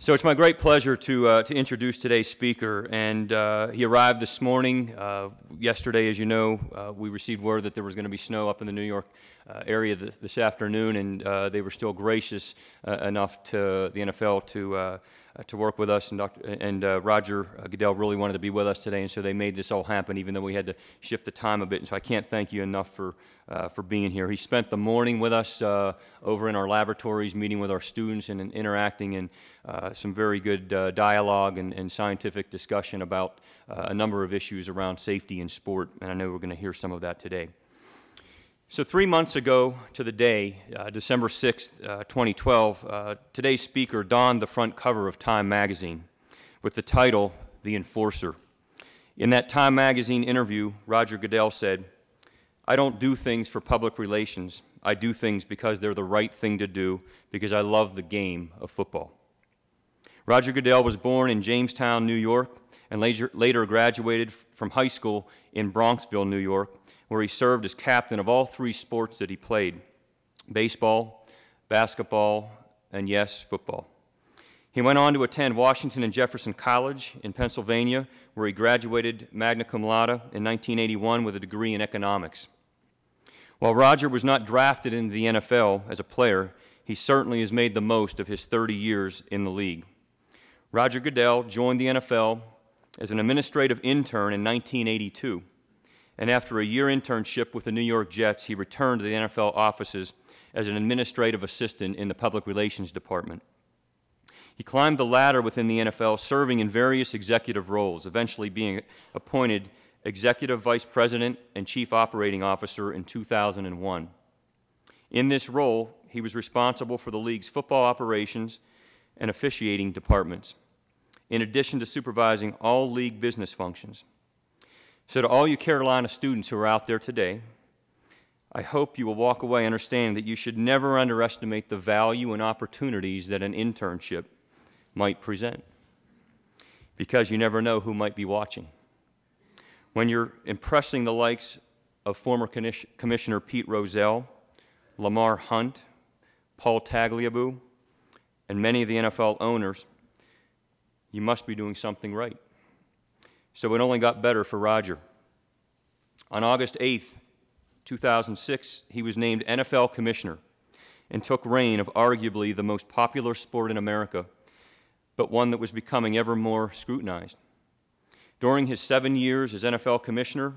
So it's my great pleasure to introduce today's speaker, and he arrived this morning. Yesterday, as you know, we received word that there was going to be snow up in the New York area this afternoon, and they were still gracious enough to the NFL to work with us, and Roger Goodell really wanted to be with us today, and so they made this all happen, even though we had to shift the time a bit. And so I can't thank you enough for being here. He spent the morning with us over in our laboratories, meeting with our students and interacting in some very good dialogue and scientific discussion about a number of issues around safety in sport, and I know we're going to hear some of that today. So 3 months ago to the day, December 6th, 2012, today's speaker donned the front cover of Time magazine with the title, The Enforcer. In that Time magazine interview, Roger Goodell said, "I don't do things for public relations. I do things because they're the right thing to do, because I love the game of football." Roger Goodell was born in Jamestown, New York, and later graduated from high school in Bronxville, New York, where he served as captain of all three sports that he played: baseball, basketball, and yes, football. He went on to attend Washington and Jefferson College in Pennsylvania, where he graduated magna cum laude in 1981 with a degree in economics. While Roger was not drafted into the NFL as a player, he certainly has made the most of his 30 years in the league. Roger Goodell joined the NFL as an administrative intern in 1982. And after a year internship with the New York Jets, he returned to the NFL offices as an administrative assistant in the public relations department. He climbed the ladder within the NFL, serving in various executive roles, eventually being appointed executive vice president and chief operating officer in 2001. In this role, he was responsible for the league's football operations and officiating departments, in addition to supervising all league business functions. So to all you Carolina students who are out there today, I hope you will walk away understanding that you should never underestimate the value and opportunities that an internship might present, because you never know who might be watching. When you're impressing the likes of former Commissioner Pete Rozelle, Lamar Hunt, Paul Tagliabue, and many of the NFL owners, you must be doing something right. So it only got better for Roger. On August 8th, 2006, he was named NFL Commissioner and took reign of arguably the most popular sport in America, but one that was becoming ever more scrutinized. During his 7 years as NFL Commissioner,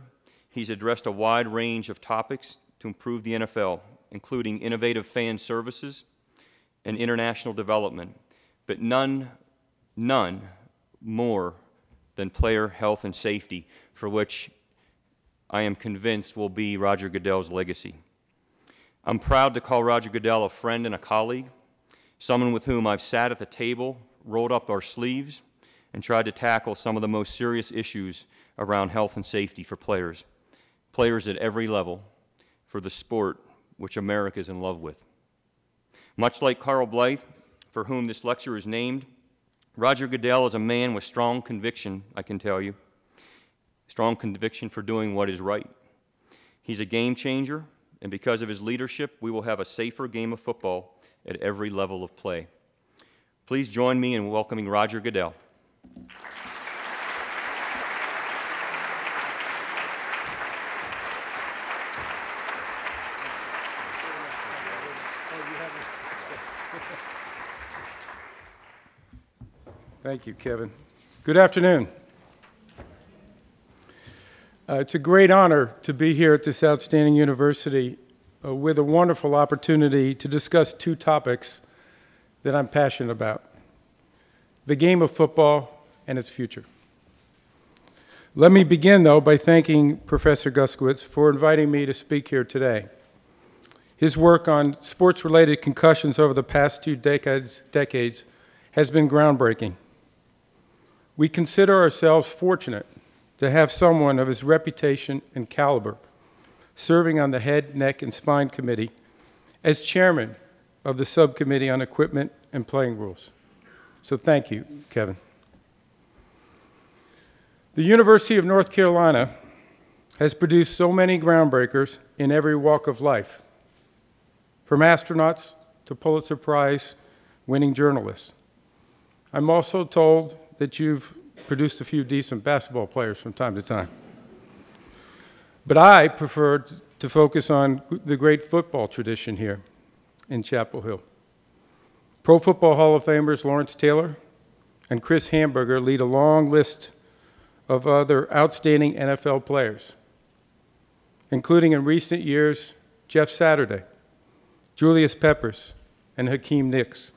he's addressed a wide range of topics to improve the NFL, including innovative fan services and international development, but none more than player health and safety, for which I am convinced will be Roger Goodell's legacy. I'm proud to call Roger Goodell a friend and a colleague, someone with whom I've sat at the table, rolled up our sleeves, and tried to tackle some of the most serious issues around health and safety for players at every level, for the sport which America is in love with. Much like Carl Blyth, for whom this lecture is named, Roger Goodell is a man with strong conviction, I can tell you, strong conviction for doing what is right. He's a game changer, and because of his leadership, we will have a safer game of football at every level of play. Please join me in welcoming Roger Goodell. Thank you, Kevin. Good afternoon. It's a great honor to be here at this outstanding university with a wonderful opportunity to discuss two topics that I'm passionate about: the game of football and its future. Let me begin, though, by thanking Professor Guskiewicz for inviting me to speak here today. His work on sports-related concussions over the past two decades has been groundbreaking. We consider ourselves fortunate to have someone of his reputation and caliber serving on the Head, Neck, and Spine Committee as chairman of the Subcommittee on Equipment and Playing Rules. So thank you, Kevin. The University of North Carolina has produced so many groundbreakers in every walk of life, from astronauts to Pulitzer Prize winning journalists. I'm also told that you've produced a few decent basketball players from time to time. But I prefer to focus on the great football tradition here in Chapel Hill. Pro Football Hall of Famers Lawrence Taylor and Chris Hamburger lead a long list of other outstanding NFL players, including in recent years Jeff Saturday, Julius Peppers, and Hakeem Nicks.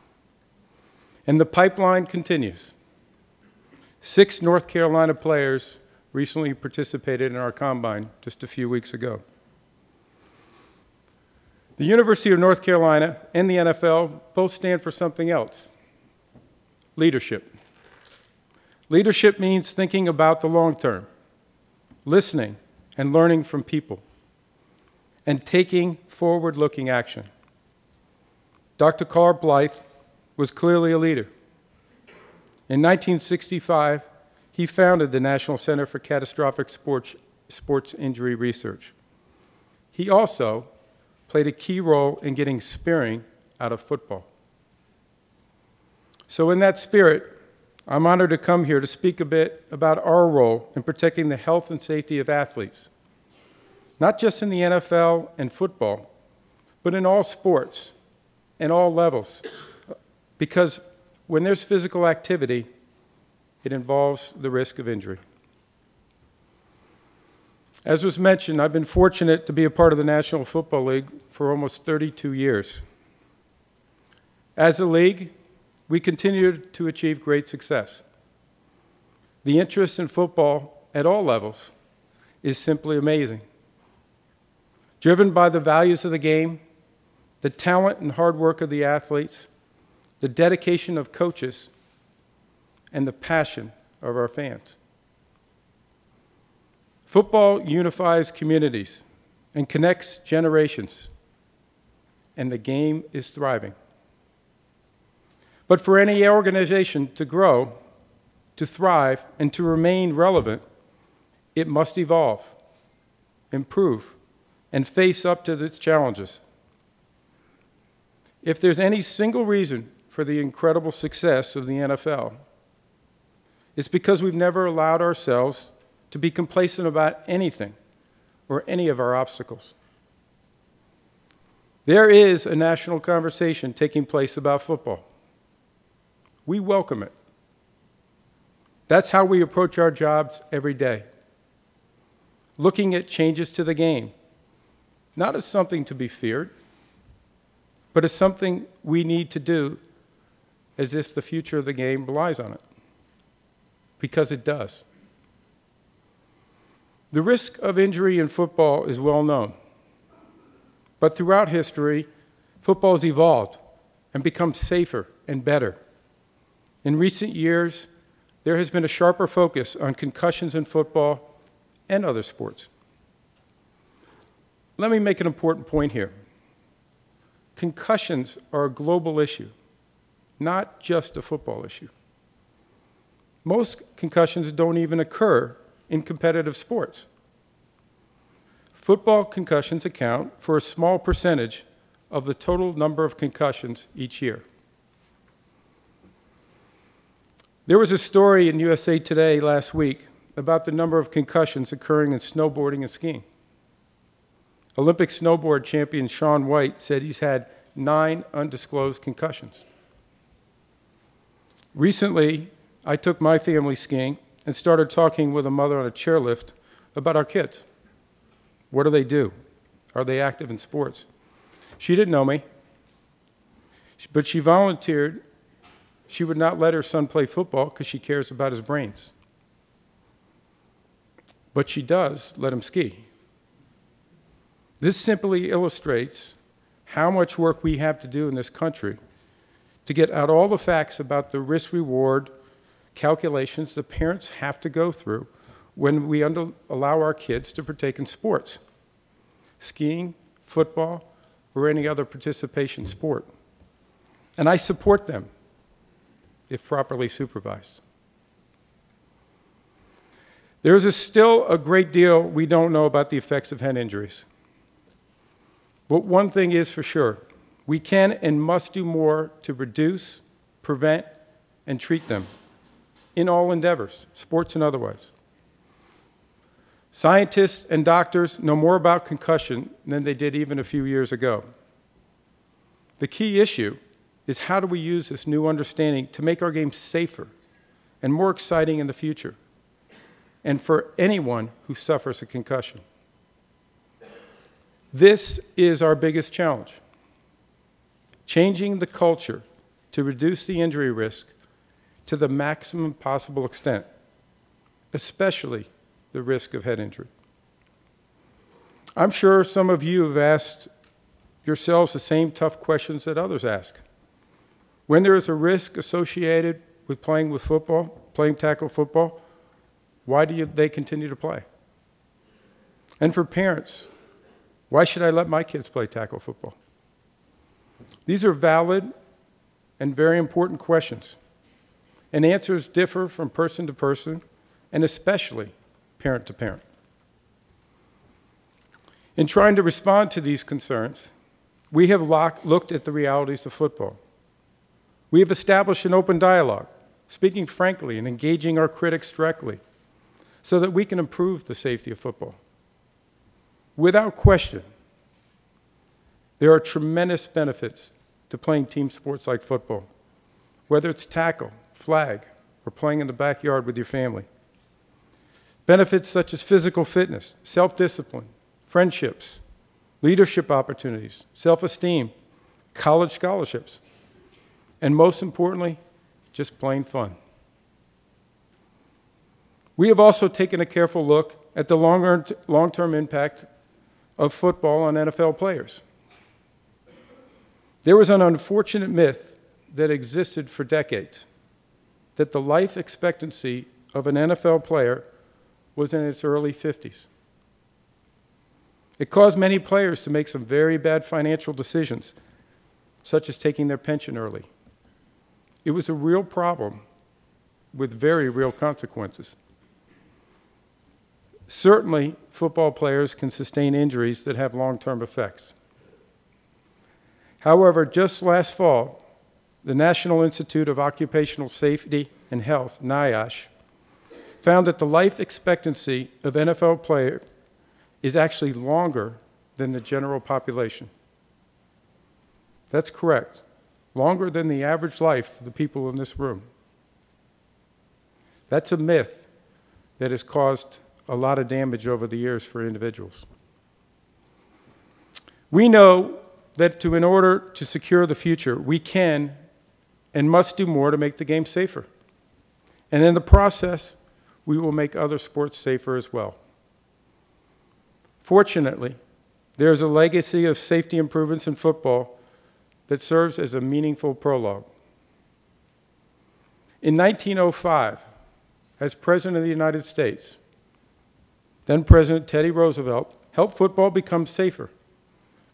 And the pipeline continues. 6 North Carolina players recently participated in our combine just a few weeks ago. The University of North Carolina and the NFL both stand for something else: leadership. Leadership means thinking about the long term, listening and learning from people, and taking forward-looking action. Dr. Carl Blyth was clearly a leader. In 1965, he founded the National Center for Catastrophic Sports Injury Research. He also played a key role in getting spearing out of football. So in that spirit, I'm honored to come here to speak a bit about our role in protecting the health and safety of athletes, not just in the NFL and football, but in all sports and all levels, because when there's physical activity, it involves the risk of injury. As was mentioned, I've been fortunate to be a part of the National Football League for almost 32 years. As a league, we continue to achieve great success. The interest in football at all levels is simply amazing. Driven by the values of the game, the talent and hard work of the athletes, the dedication of coaches, and the passion of our fans. Football unifies communities and connects generations, and the game is thriving. But for any organization to grow, to thrive, and to remain relevant, it must evolve, improve, and face up to its challenges. If there's any single reason for the incredible success of the NFL, it's because we've never allowed ourselves to be complacent about anything or any of our obstacles. There is a national conversation taking place about football. We welcome it. That's how we approach our jobs every day, looking at changes to the game, not as something to be feared, but as something we need to do as if the future of the game relies on it, because it does. The risk of injury in football is well known, but throughout history, football has evolved and become safer and better. In recent years, there has been a sharper focus on concussions in football and other sports. Let me make an important point here. Concussions are a global issue, not just a football issue. Most concussions don't even occur in competitive sports. Football concussions account for a small percentage of the total number of concussions each year. There was a story in USA Today last week about the number of concussions occurring in snowboarding and skiing. Olympic snowboard champion Shaun White said he's had 9 undisclosed concussions. Recently, I took my family skiing and started talking with a mother on a chairlift about our kids. What do they do? Are they active in sports? She didn't know me, but she volunteered she would not let her son play football because she cares about his brains. But she does let him ski. This simply illustrates how much work we have to do in this country to get out all the facts about the risk-reward calculations the parents have to go through when we allow our kids to partake in sports, skiing, football, or any other participation sport. And I support them if properly supervised. There is still a great deal we don't know about the effects of head injuries. But one thing is for sure, we can and must do more to reduce, prevent, and treat them in all endeavors, sports and otherwise. Scientists and doctors know more about concussion than they did even a few years ago. The key issue is how do we use this new understanding to make our game safer and more exciting in the future, and for anyone who suffers a concussion. This is our biggest challenge, changing the culture to reduce the injury risk to the maximum possible extent, especially the risk of head injury. I'm sure some of you have asked yourselves the same tough questions that others ask. When there is a risk associated with playing tackle football, why do they continue to play? And for parents, why should I let my kids play tackle football? These are valid and very important questions, and answers differ from person to person, and especially parent to parent. In trying to respond to these concerns, we have looked at the realities of football. We have established an open dialogue, speaking frankly and engaging our critics directly, so that we can improve the safety of football. Without question, there are tremendous benefits to playing team sports like football, whether it's tackle, flag, or playing in the backyard with your family. Benefits such as physical fitness, self-discipline, friendships, leadership opportunities, self-esteem, college scholarships, and most importantly, just plain fun. We have also taken a careful look at the long-term impact of football on NFL players. There was an unfortunate myth that existed for decades that the life expectancy of an NFL player was in its early 50s. It caused many players to make some very bad financial decisions, such as taking their pension early. It was a real problem with very real consequences. Certainly, football players can sustain injuries that have long-term effects. However, just last fall, the National Institute of Occupational Safety and Health, NIOSH, found that the life expectancy of NFL players is actually longer than the general population. That's correct, longer than the average life of the people in this room. That's a myth that has caused a lot of damage over the years for individuals. We know that in order to secure the future, we can and must do more to make the game safer. And in the process, we will make other sports safer as well. Fortunately, there is a legacy of safety improvements in football that serves as a meaningful prologue. In 1905, as President of the United States, then President Teddy Roosevelt helped football become safer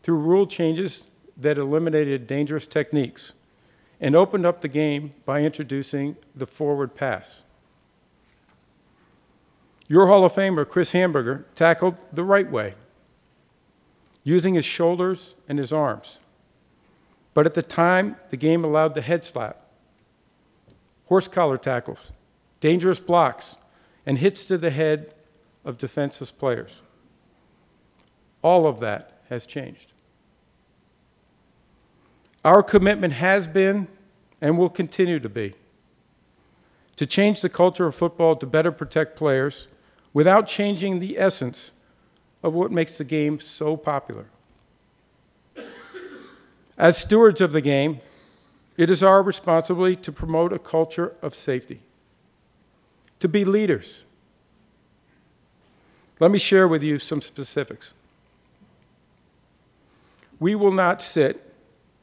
through rule changes that eliminated dangerous techniques and opened up the game by introducing the forward pass. Your Hall of Famer, Chris Hamburger, tackled the right way, using his shoulders and his arms. But at the time, the game allowed the head slap, horse collar tackles, dangerous blocks, and hits to the head of defenseless players. All of that has changed. Our commitment has been and will continue to be to change the culture of football to better protect players without changing the essence of what makes the game so popular. As stewards of the game, it is our responsibility to promote a culture of safety, to be leaders. Let me share with you some specifics. We will not sit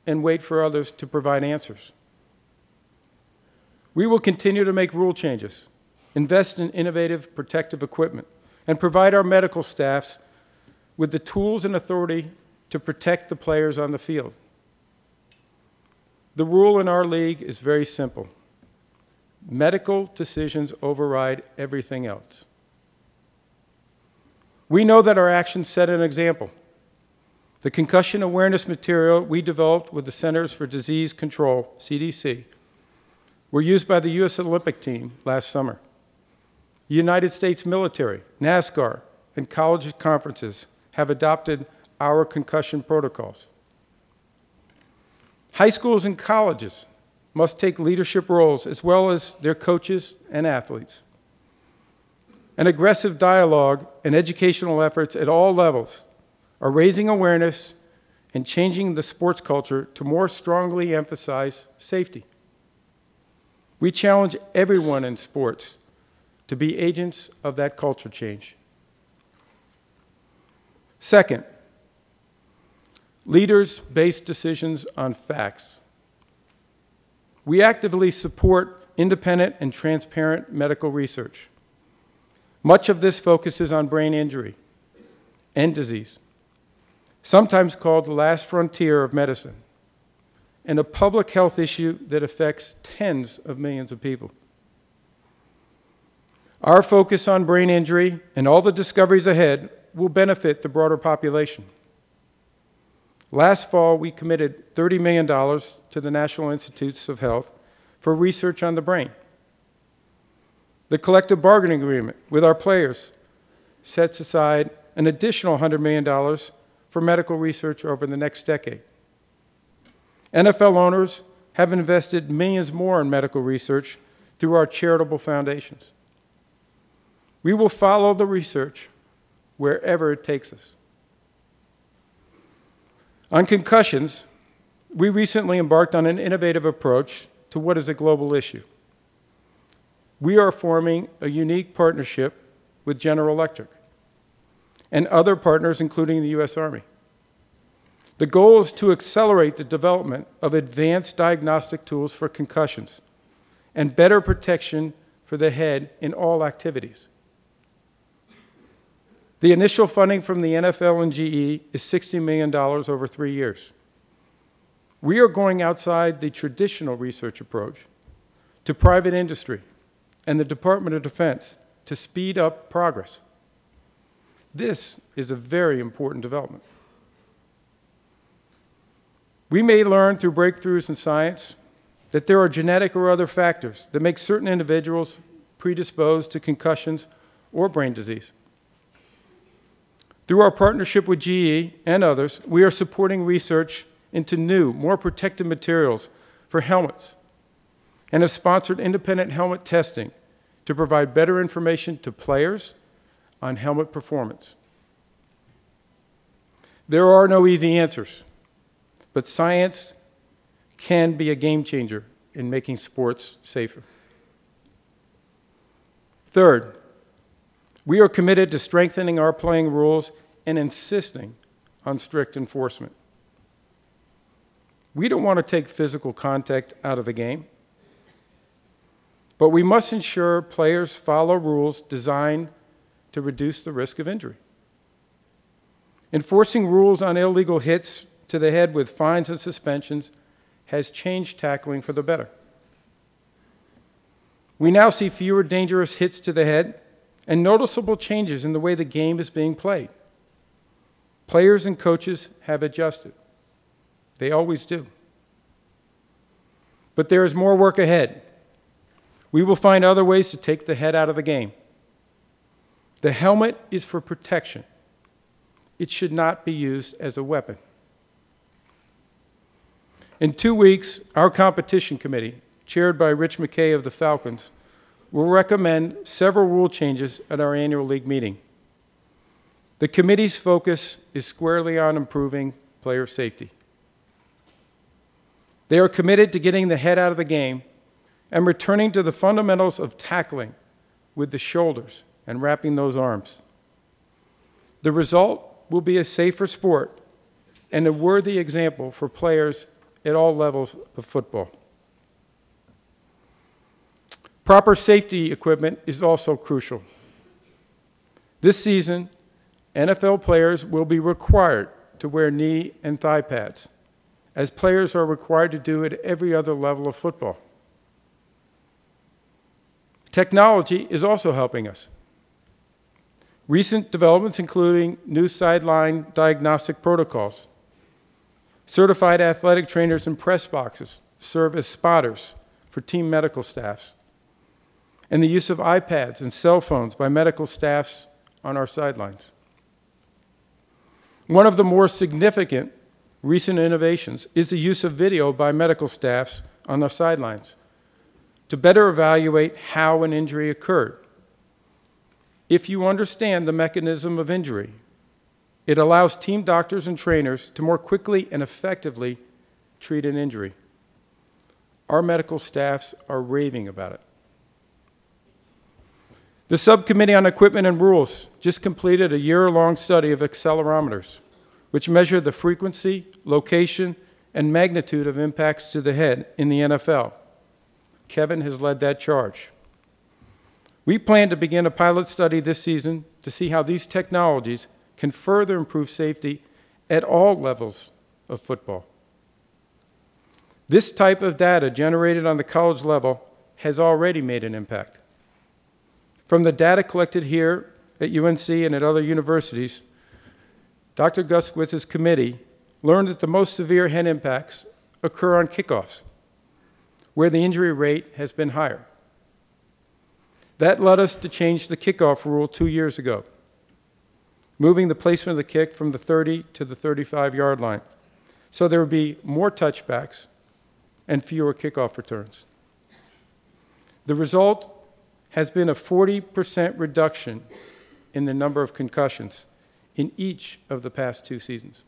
and wait for others to provide answers. We will continue to make rule changes, invest in innovative protective equipment, and provide our medical staffs with the tools and authority to protect the players on the field. The rule in our league is very simple. Medical decisions override everything else. We know that our actions set an example. The concussion awareness material we developed with the Centers for Disease Control, CDC, were used by the U.S. Olympic team last summer. The United States military, NASCAR, and college conferences have adopted our concussion protocols. High schools and colleges must take leadership roles as well as their coaches and athletes. An aggressive dialogue and educational efforts at all levels are raising awareness and changing the sports culture to more strongly emphasize safety. We challenge everyone in sports to be agents of that culture change. Second, leaders base decisions on facts. We actively support independent and transparent medical research. Much of this focuses on brain injury and disease, sometimes called the last frontier of medicine, and a public health issue that affects tens of millions of people. Our focus on brain injury and all the discoveries ahead will benefit the broader population. Last fall, we committed $30 million to the National Institutes of Health for research on the brain. The collective bargaining agreement with our players sets aside an additional $100 million for medical research over the next decade. NFL owners have invested millions more in medical research through our charitable foundations. We will follow the research wherever it takes us. On concussions, we recently embarked on an innovative approach to what is a global issue. We are forming a unique partnership with General Electric and other partners, including the U.S. Army. The goal is to accelerate the development of advanced diagnostic tools for concussions and better protection for the head in all activities. The initial funding from the NFL and GE is $60 million over 3 years. We are going outside the traditional research approach to private industry and the Department of Defense to speed up progress. This is a very important development. We may learn through breakthroughs in science that there are genetic or other factors that make certain individuals predisposed to concussions or brain disease. Through our partnership with GE and others, we are supporting research into new, more protective materials for helmets and have sponsored independent helmet testing to provide better information to players on helmet performance. There are no easy answers, but science can be a game changer in making sports safer. Third, we are committed to strengthening our playing rules and insisting on strict enforcement. We don't want to take physical contact out of the game, but we must ensure players follow rules designed to reduce the risk of injury. Enforcing rules on illegal hits to the head with fines and suspensions has changed tackling for the better. We now see fewer dangerous hits to the head and noticeable changes in the way the game is being played. Players and coaches have adjusted. They always do. But there is more work ahead. We will find other ways to take the head out of the game. The helmet is for protection. It should not be used as a weapon. In 2 weeks, our competition committee, chaired by Rich McKay of the Falcons, will recommend several rule changes at our annual league meeting. The committee's focus is squarely on improving player safety. They are committed to getting the head out of the game and returning to the fundamentals of tackling with the shoulders and wrapping those arms. The result will be a safer sport and a worthy example for players at all levels of football. Proper safety equipment is also crucial. This season, NFL players will be required to wear knee and thigh pads, as players are required to do at every other level of football. Technology is also helping us. Recent developments including new sideline diagnostic protocols. Certified athletic trainers in press boxes serve as spotters for team medical staffs, and the use of iPads and cell phones by medical staffs on our sidelines. One of the more significant recent innovations is the use of video by medical staffs on our sidelines to better evaluate how an injury occurred. If you understand the mechanism of injury, it allows team doctors and trainers to more quickly and effectively treat an injury. Our medical staffs are raving about it. The Subcommittee on Equipment and Rules just completed a year-long study of accelerometers, which measure the frequency, location, and magnitude of impacts to the head in the NFL. Kevin has led that charge. We plan to begin a pilot study this season to see how these technologies can further improve safety at all levels of football. This type of data generated on the college level has already made an impact. From the data collected here at UNC and at other universities, Dr. Guskowitz's committee learned that the most severe head impacts occur on kickoffs, where the injury rate has been higher. That led us to change the kickoff rule 2 years ago, moving the placement of the kick from the 30 to the 35-yard line, so there would be more touchbacks and fewer kickoff returns. The result has been a 40% reduction in the number of concussions in each of the past 2 seasons.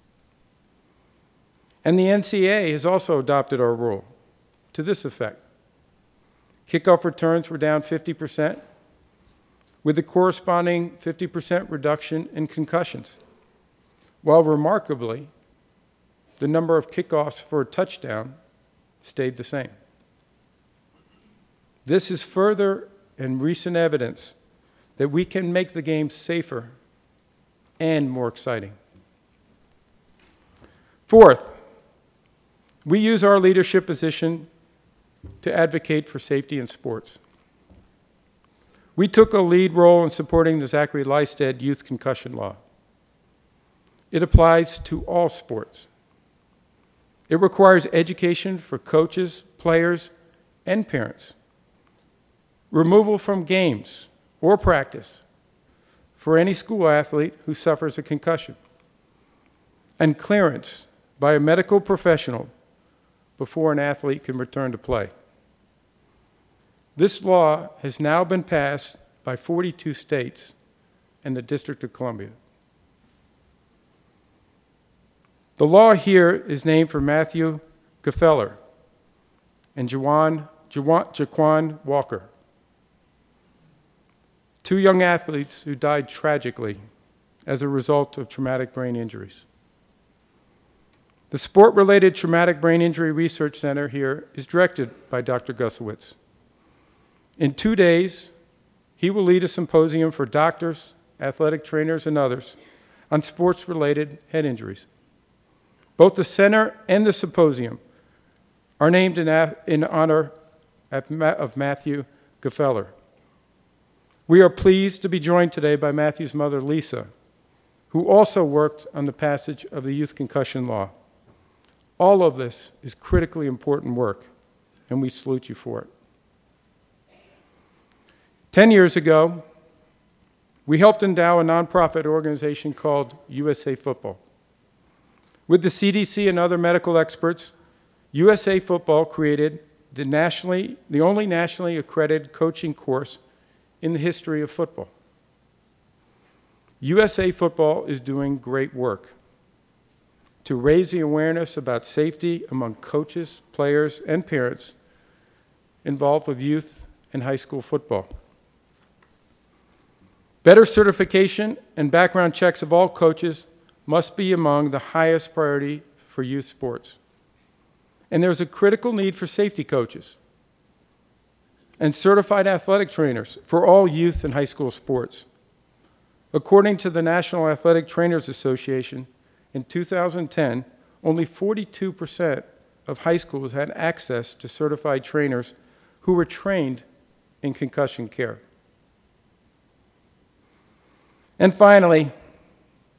And the NCAA has also adopted our rule to this effect. Kickoff returns were down 50%, with the corresponding 50% reduction in concussions, while remarkably, the number of kickoffs for a touchdown stayed the same. This is further and recent evidence that we can make the game safer and more exciting. Fourth, we use our leadership position to advocate for safety in sports. We took a lead role in supporting the Zachary Lystead Youth Concussion Law. It applies to all sports. It requires education for coaches, players, and parents, removal from games or practice for any school athlete who suffers a concussion, and clearance by a medical professional before an athlete can return to play. This law has now been passed by 42 states and the District of Columbia. The law here is named for Matthew Gefeller and Jaquan Walker, 2 young athletes who died tragically as a result of traumatic brain injuries. The Sport-Related Traumatic Brain Injury Research Center here is directed by Dr. Guskowitz. In 2 days, he will lead a symposium for doctors, athletic trainers, and others on sports-related head injuries. Both the center and the symposium are named in honor of Matthew Gefeller. We are pleased to be joined today by Matthew's mother, Lisa, who also worked on the passage of the Youth Concussion Law. All of this is critically important work, and we salute you for it. 10 years ago, we helped endow a nonprofit organization called USA Football. With the CDC and other medical experts, USA Football created the only nationally accredited coaching course in the history of football. USA Football is doing great work to raise the awareness about safety among coaches, players, and parents involved with youth and high school football. Better certification and background checks of all coaches must be among the highest priority for youth sports. And there's a critical need for safety coaches and certified athletic trainers for all youth and high school sports. According to the National Athletic Trainers Association, in 2010, only 42% of high schools had access to certified trainers who were trained in concussion care. And finally,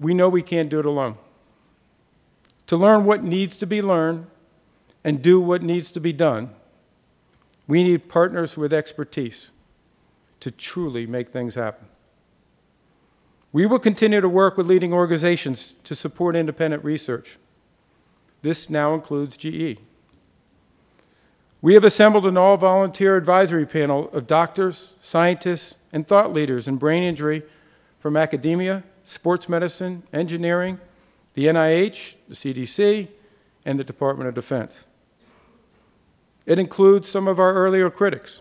we know we can't do it alone. To learn what needs to be learned and do what needs to be done, We need partners with expertise to truly make things happen. We will continue to work with leading organizations to support independent research. This now includes GE. We have assembled an all-volunteer advisory panel of doctors, scientists, and thought leaders in brain injury from academia, sports medicine, engineering, the NIH, the CDC, and the Department of Defense. It includes some of our earlier critics.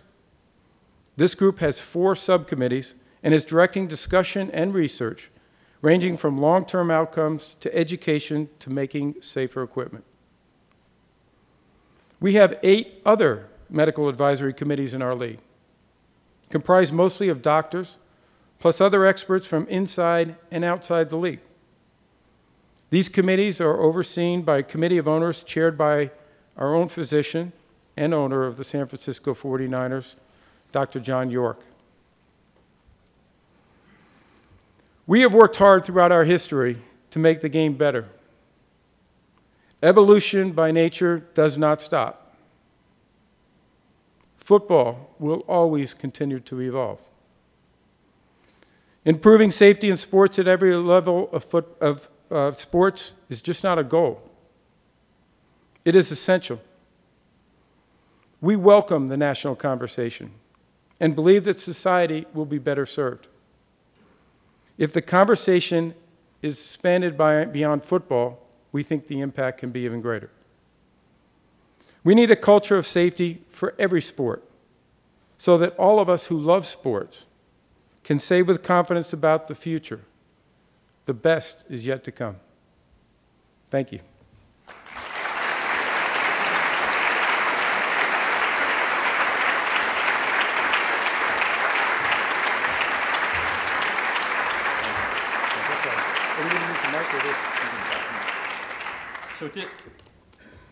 This group has 4 subcommittees and is directing discussion and research, ranging from long-term outcomes to education to making safer equipment. We have 8 other medical advisory committees in our league, comprised mostly of doctors, plus other experts from inside and outside the league. These committees are overseen by a committee of owners chaired by our own physician and owner of the San Francisco 49ers, Dr. John York. We have worked hard throughout our history to make the game better. Evolution by nature does not stop. Football will always continue to evolve. Improving safety in sports at every level of sports is just not a goal. It is essential. We welcome the national conversation and believe that society will be better served. If the conversation is expanded beyond football, we think the impact can be even greater. We need a culture of safety for every sport so that all of us who love sports can say with confidence about the future, the best is yet to come. Thank you.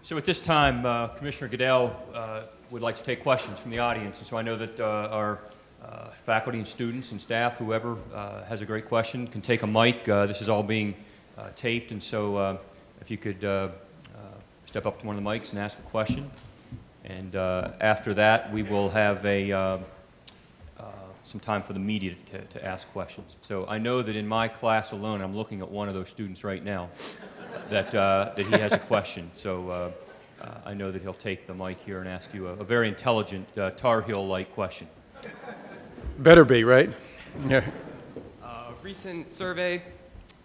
So at this time, Commissioner Goodell would like to take questions from the audience. And so I know that our faculty and students and staff, whoever has a great question, can take a mic. This is all being taped, and so if you could step up to one of the mics and ask a question. And after that, we will have some time for the media to ask questions. So I know that in my class alone, I'm looking at one of those students right now that he has a question. So I know that he'll take the mic here and ask you a very intelligent Tar Heel-like question. Better be, right? Yeah. A recent survey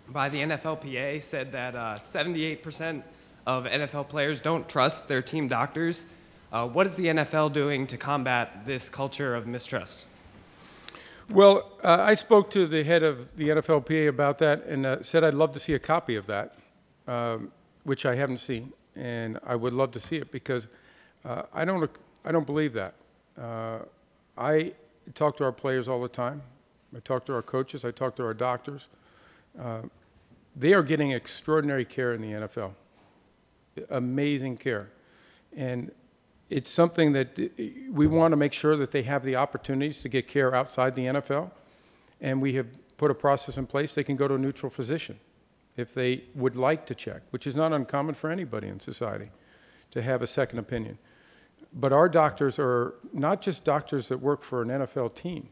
by the NFLPA said that 78% of NFL players don't trust their team doctors. What is the NFL doing to combat this culture of mistrust? Well, I spoke to the head of the NFLPA about that and said I'd love to see a copy of that, which I haven't seen, and I would love to see it because I don't believe that. I talk to our players all the time. I talk to our coaches. I talk to our doctors. They are getting extraordinary care in the NFL, amazing care, and it's something that we want to make sure that they have the opportunities to get care outside the NFL, and we have put a process in place. They can go to a neutral physician if they would like to check, which is not uncommon for anybody in society, to have a second opinion. But our doctors are not just doctors that work for an NFL team.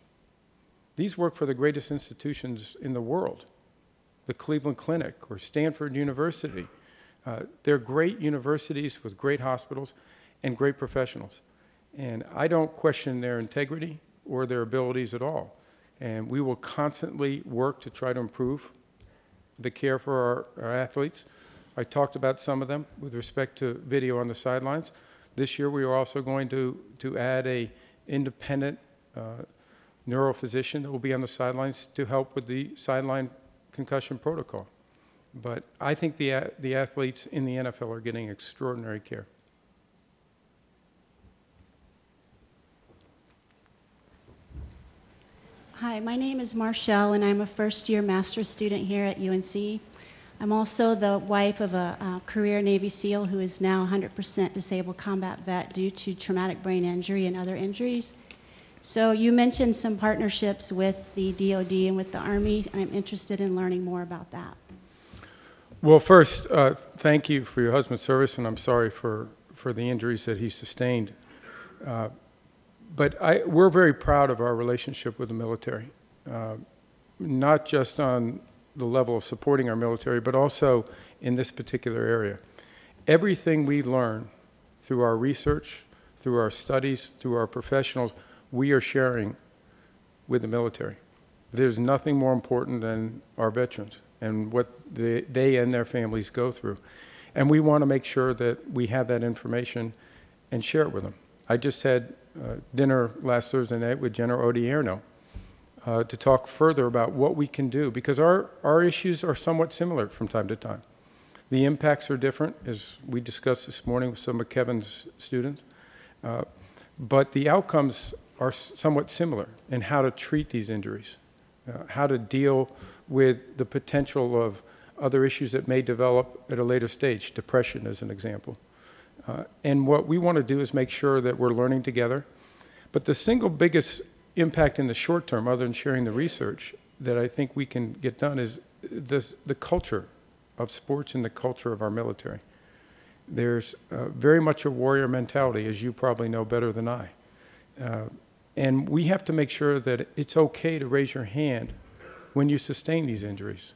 These work for the greatest institutions in the world, the Cleveland Clinic or Stanford University. They're great universities with great hospitals and great professionals. And I don't question their integrity or their abilities at all. And we will constantly work to try to improve the care for our athletes. I talked about some of them with respect to video on the sidelines. This year we are also going to add an independent neurophysician that will be on the sidelines to help with the sideline concussion protocol. But I think the athletes in the NFL are getting extraordinary care. Hi, my name is Marshall, and I'm a first-year master's student here at UNC. I'm also the wife of a career Navy SEAL who is now 100% disabled combat vet due to traumatic brain injury and other injuries. So you mentioned some partnerships with the DoD and with the Army. I'm interested in learning more about that. Well, first, thank you for your husband's service, and I'm sorry for the injuries that he sustained. But we're very proud of our relationship with the military, not just on the level of supporting our military, but also in this particular area. Everything we learn through our research, through our studies, through our professionals, we are sharing with the military. There's nothing more important than our veterans and what they and their families go through. And we want to make sure that we have that information and share it with them. I just had dinner last Thursday night with General Odierno to talk further about what we can do, because our issues are somewhat similar from time to time. The impacts are different, as we discussed this morning with some of Kevin's students, but the outcomes are somewhat similar in how to treat these injuries, how to deal with the potential of other issues that may develop at a later stage, depression as an example. And what we want to do is make sure that we're learning together. But the single biggest impact in the short term, other than sharing the research, that I think we can get done is the culture of sports and the culture of our military. There's very much a warrior mentality, as you probably know better than I. And we have to make sure that it's okay to raise your hand when you sustain these injuries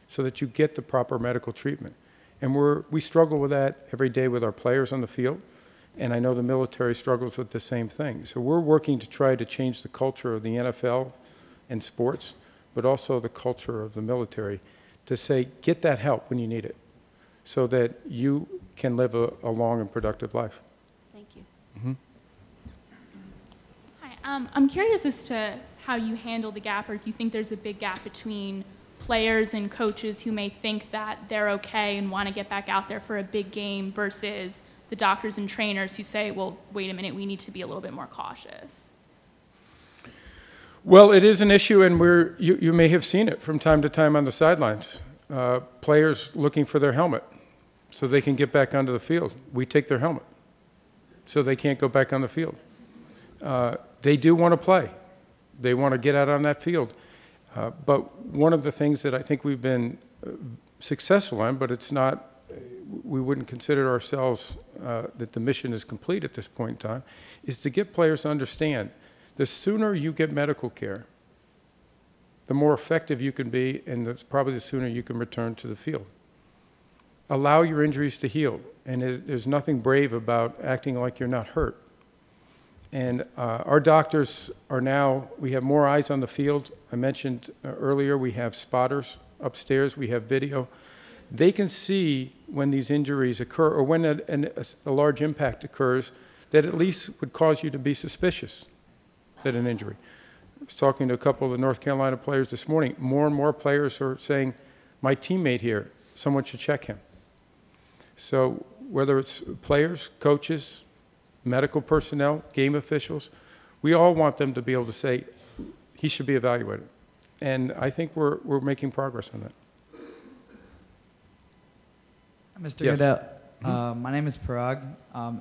so that you get the proper medical treatment. And we struggle with that every day with our players on the field, and I know the military struggles with the same thing. So we're working to try to change the culture of the NFL and sports, but also the culture of the military to say, get that help when you need it so that you can live a long and productive life. Thank you. Mm-hmm. Hi, I'm curious as to how you handle the gap, or if you think there's a big gap between players and coaches who may think that they're okay and want to get back out there for a big game versus the doctors and trainers who say, well, wait a minute, we need to be a little bit more cautious. Well, it is an issue, and you may have seen it from time to time on the sidelines. Players looking for their helmet so they can get back onto the field. We take their helmet so they can't go back on the field. They do want to play. They want to get out on that field. But one of the things that I think we've been successful in, but it's not, we wouldn't consider ourselves that the mission is complete at this point in time, is to get players to understand the sooner you get medical care, the more effective you can be, and probably the sooner you can return to the field. Allow your injuries to heal, and there's nothing brave about acting like you're not hurt. And our doctors are now, we have more eyes on the field. I mentioned earlier, we have spotters upstairs, we have video. They can see when these injuries occur, or when a large impact occurs, that at least would cause you to be suspicious that an injury. I was talking to a couple of the North Carolina players this morning. More and more players are saying, my teammate here, someone should check him. So whether it's players, coaches, medical personnel, game officials, we all want them to be able to say, he should be evaluated. And I think we're making progress on that. Mr. Yes. Goodell, my name is Parag.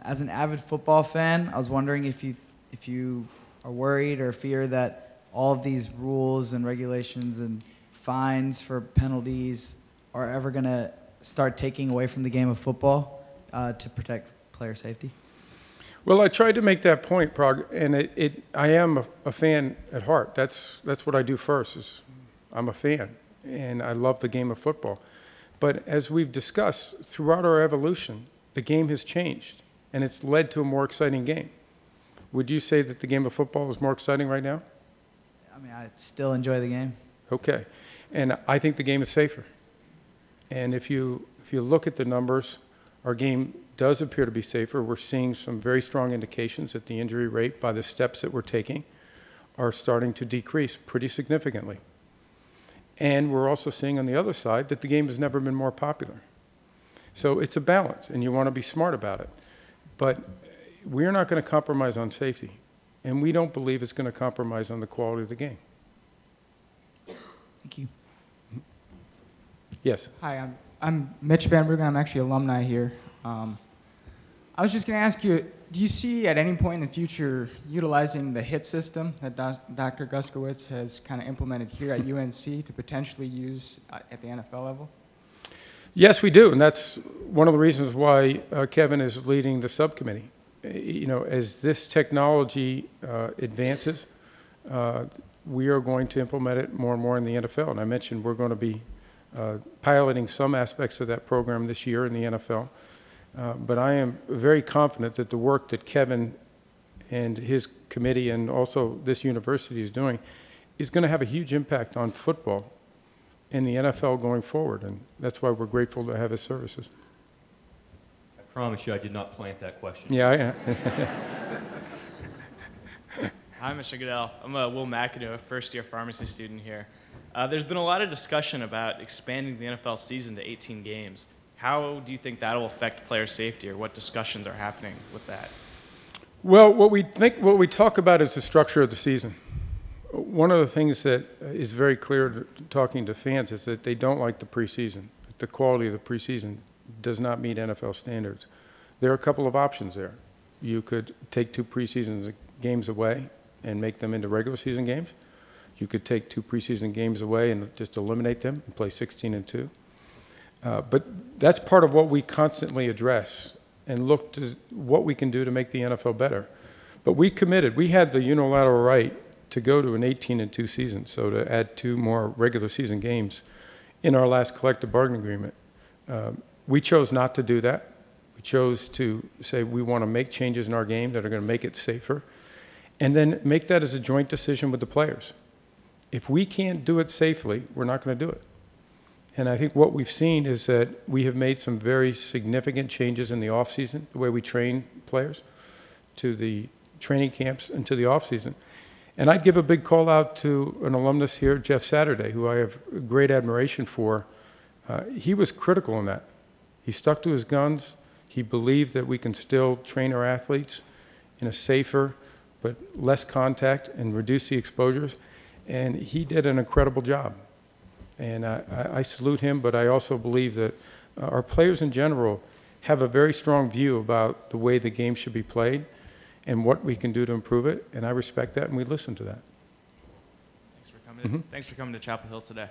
As an avid football fan, I was wondering if you are worried or fear that all of these rules and regulations and fines for penalties are ever going to start taking away from the game of football to protect player safety. Well, I tried to make that point, Parag, and I am a fan at heart. That's what I do first, is I'm a fan, and I love the game of football. But as we've discussed, throughout our evolution, the game has changed, and it's led to a more exciting game. Would you say that the game of football is more exciting right now? I mean, I still enjoy the game. Okay. And I think the game is safer. And if you look at the numbers, our game does appear to be safer. We're seeing some very strong indications that the injury rate, by the steps that we're taking, are starting to decrease pretty significantly. And we're also seeing on the other side that the game has never been more popular. So it's a balance, and you want to be smart about it. But we're not going to compromise on safety, and we don't believe it's going to compromise on the quality of the game. Thank you. Yes. Hi, I'm Mitch Van Bruggen. I'm actually alumni here. I was just going to ask you, do you see at any point in the future utilizing the HIT system that Dr. Guskowitz has kind of implemented here at UNC to potentially use at the NFL level? Yes, we do, and that's one of the reasons why Kevin is leading the subcommittee. you know, as this technology advances, we are going to implement it more and more in the NFL. And I mentioned we're going to be piloting some aspects of that program this year in the NFL. But I am very confident that the work that Kevin and his committee and also this university is doing is going to have a huge impact on football in the NFL going forward. And that's why we're grateful to have his services. I promise you I did not plant that question. Yeah, Hi, Mr. Goodell. I'm Will McAdoo, a first-year pharmacy student here. There's been a lot of discussion about expanding the NFL season to 18 games. How do you think that will affect player safety, or what discussions are happening with that? Well, what we talk about is the structure of the season. One of the things that is very clear talking to fans is that they don't like the preseason. The quality of the preseason does not meet NFL standards. There are a couple of options there. You could take 2 preseason games away and make them into regular season games. You could take 2 preseason games away and just eliminate them and play 16-2. But that's part of what we constantly address and look to what we can do to make the NFL better. But we committed. We had the unilateral right to go to an 18-2 season, so to add 2 more regular season games in our last collective bargaining agreement. We chose not to do that. We chose to say we want to make changes in our game that are going to make it safer, and then make that as a joint decision with the players. If we can't do it safely, we're not going to do it. And I think what we've seen is that we have made some very significant changes in the offseason, the way we train players, to the training camps and to the offseason. And I'd give a big call out to an alumnus here, Jeff Saturday, who I have great admiration for. He was critical in that. He stuck to his guns. He believed that we can still train our athletes in a safer but less contact and reduce the exposures. And he did an incredible job. And I salute him, but I also believe that our players in general have a very strong view about the way the game should be played and what we can do to improve it. And I respect that, and we listen to that. Thanks for coming. Thanks for coming to Chapel Hill today.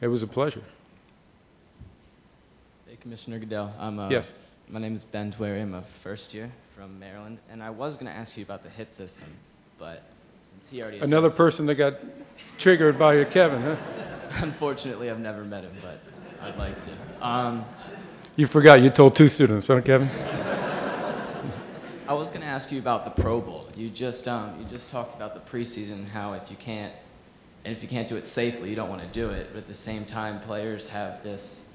It was a pleasure. Hey, Commissioner Goodell. Yes. My name is Ben Dwyer. I'm a first year from Maryland, and I was going to ask you about the HIT system, but since he already Another person that got triggered by Kevin, huh? Unfortunately, I've never met him, but I'd like to. You forgot. You told 2 students, huh, Kevin? I was going to ask you about the Pro Bowl. You just talked about the preseason, how if you can't do it safely, you don't want to do it. But at the same time, players have this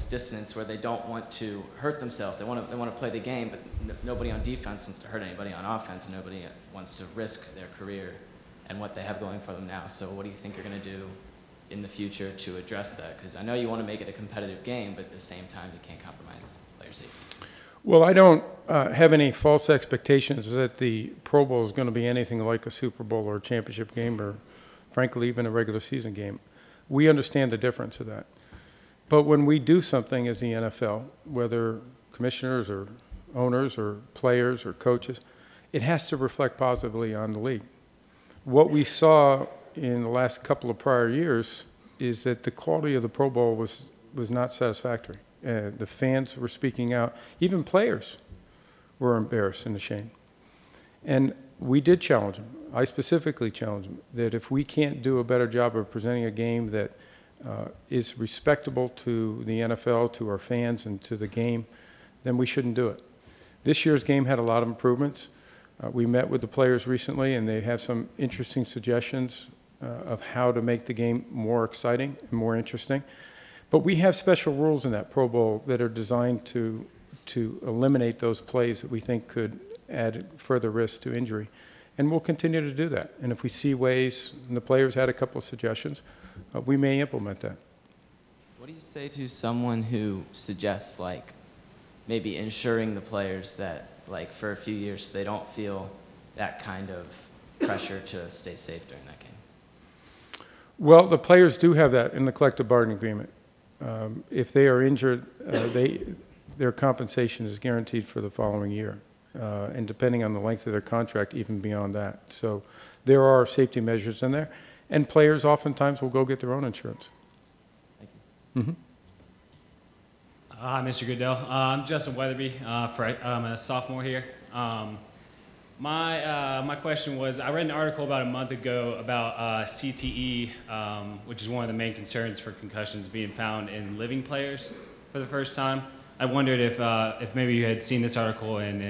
dissonance where they don't want to hurt themselves. They want to play the game, but nobody on defense wants to hurt anybody on offense, and nobody wants to risk their career and what they have going for them now. So what do you think you're going to do in the future to address that? Because I know you want to make it a competitive game, but at the same time, you can't compromise player safety. Well, I don't have any false expectations that the Pro Bowl is going to be anything like a Super Bowl or a championship game or, frankly, even a regular season game. We understand the difference of that. But when we do something as the NFL, whether commissioners or owners or players or coaches, it has to reflect positively on the league. What we saw in the last couple of prior years is that the quality of the Pro Bowl was not satisfactory. The fans were speaking out. Even players were embarrassed and ashamed. And we did challenge them. I specifically challenged them that if we can't do a better job of presenting a game that is respectable to the NFL, to our fans, and to the game, then we shouldn't do it. This year's game had a lot of improvements. We met with the players recently, and they have some interesting suggestions of how to make the game more exciting and more interesting. But we have special rules in that Pro Bowl that are designed to eliminate those plays that we think could add further risk to injury. And we'll continue to do that. And if we see ways, and the players had a couple of suggestions, we may implement that. What do you say to someone who suggests, like, maybe ensuring the players that, like, for a few years they don't feel that kind of pressure to stay safe during that game? Well, the players do have that in the collective bargaining agreement. If they are injured, their compensation is guaranteed for the following year, and depending on the length of their contract, even beyond that. So there are safety measures in there, and players oftentimes will go get their own insurance. Thank you. Mm-hmm. Hi, Mr. Goodell. I'm Justin Weatherby. I'm a sophomore here My question was, I read an article about a month ago about CTE, which is one of the main concerns for concussions being found in living players for the first time. I wondered if maybe you had seen this article and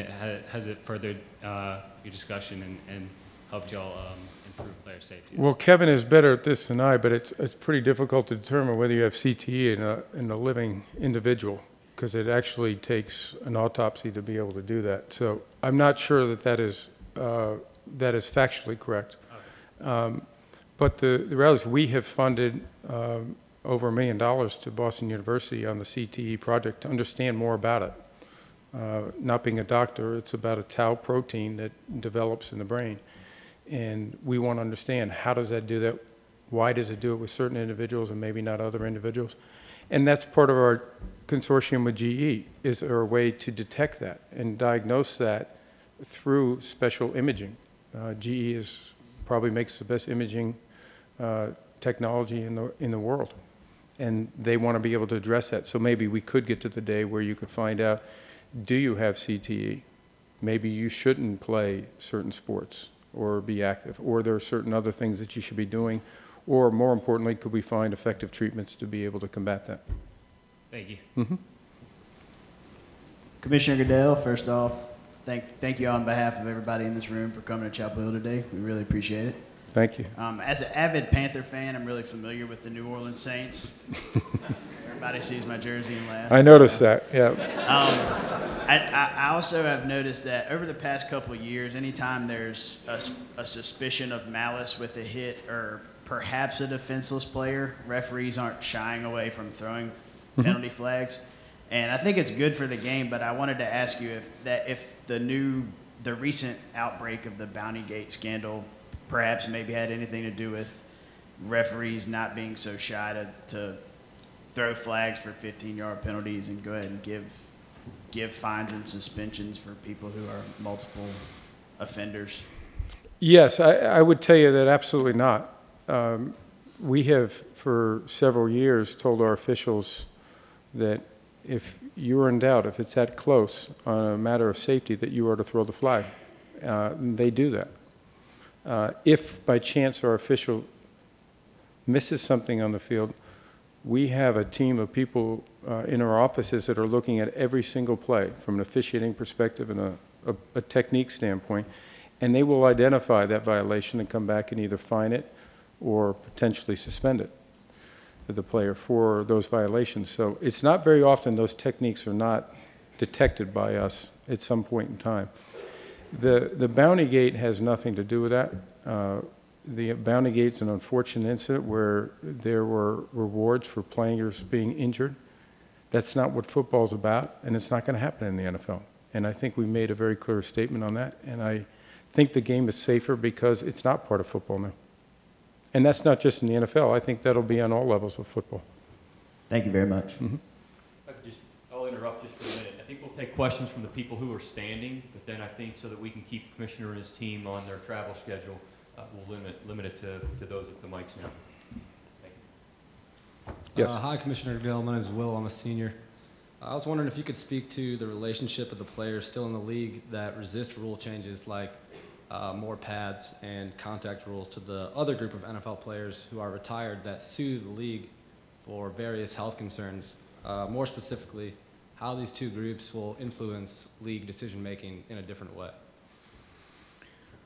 has it furthered your discussion and helped y'all improve player safety? Well, Kevin is better at this than I, but it's pretty difficult to determine whether you have CTE in a living individual, because it actually takes an autopsy to be able to do that. So I'm not sure that is factually correct. Okay. But the reality is we have funded over $1 million to Boston University on the CTE project to understand more about it. Not being a doctor, it's about a tau protein that develops in the brain. And we want to understand, how does that do that? Why does it do it with certain individuals and maybe not other individuals? And that's part of our consortium with GE. Is there a way to detect that and diagnose that through special imaging? GE probably makes the best imaging technology in the world, and they want to be able to address that. So maybe we could get to the day where you could find out, do you have CTE? Maybe you shouldn't play certain sports or be active, or there are certain other things that you should be doing, or more importantly, could we find effective treatments to be able to combat that? Thank you. Mm-hmm. Commissioner Goodell, first off, thank you on behalf of everybody in this room for coming to Chapel Hill today. We really appreciate it. Thank you. As an avid Panther fan, I'm really familiar with the New Orleans Saints. Everybody sees my jersey and laughs. I noticed that, yeah. I also have noticed that over the past couple of years, anytime there's a suspicion of malice with a hit or perhaps a defenseless player, referees aren't shying away from throwing penalty flags. And I think it's good for the game, but I wanted to ask you if the recent outbreak of the Bountygate scandal perhaps maybe had anything to do with referees not being so shy to throw flags for 15-yard penalties and go ahead and give fines and suspensions for people who are multiple offenders. Yes, I would tell you that absolutely not. We have, for several years, told our officials that if you're in doubt, if it's that close on a matter of safety, that you are to throw the flag. They do that. If by chance our official misses something on the field, we have a team of people in our offices that are looking at every single play from an officiating perspective and a technique standpoint, and they will identify that violation and come back and either fine it or potentially suspend it, the player, for those violations. So it's not very often those techniques are not detected by us at some point in time. The Bountygate has nothing to do with that. The Bountygate's an unfortunate incident where there were rewards for players being injured. That's not what football's about, and it's not going to happen in the NFL. And I think we made a very clear statement on that, and I think the game is safer because it's not part of football now. And that's not just in the NFL. I think that'll be on all levels of football. Thank you very much. Mm-hmm. I'll interrupt just for a minute. I think we'll take questions from the people who are standing, but then I think so that we can keep the commissioner and his team on their travel schedule, we'll limit it to those with the mics now. Thank you. Yes. Hi, Commissioner Goodell. My name is Will. I'm a senior. I was wondering if you could speak to the relationship of the players still in the league that resist rule changes like more pads and contact rules to the other group of NFL players who are retired that sue the league for various health concerns. More specifically, how these two groups will influence league decision-making in a different way.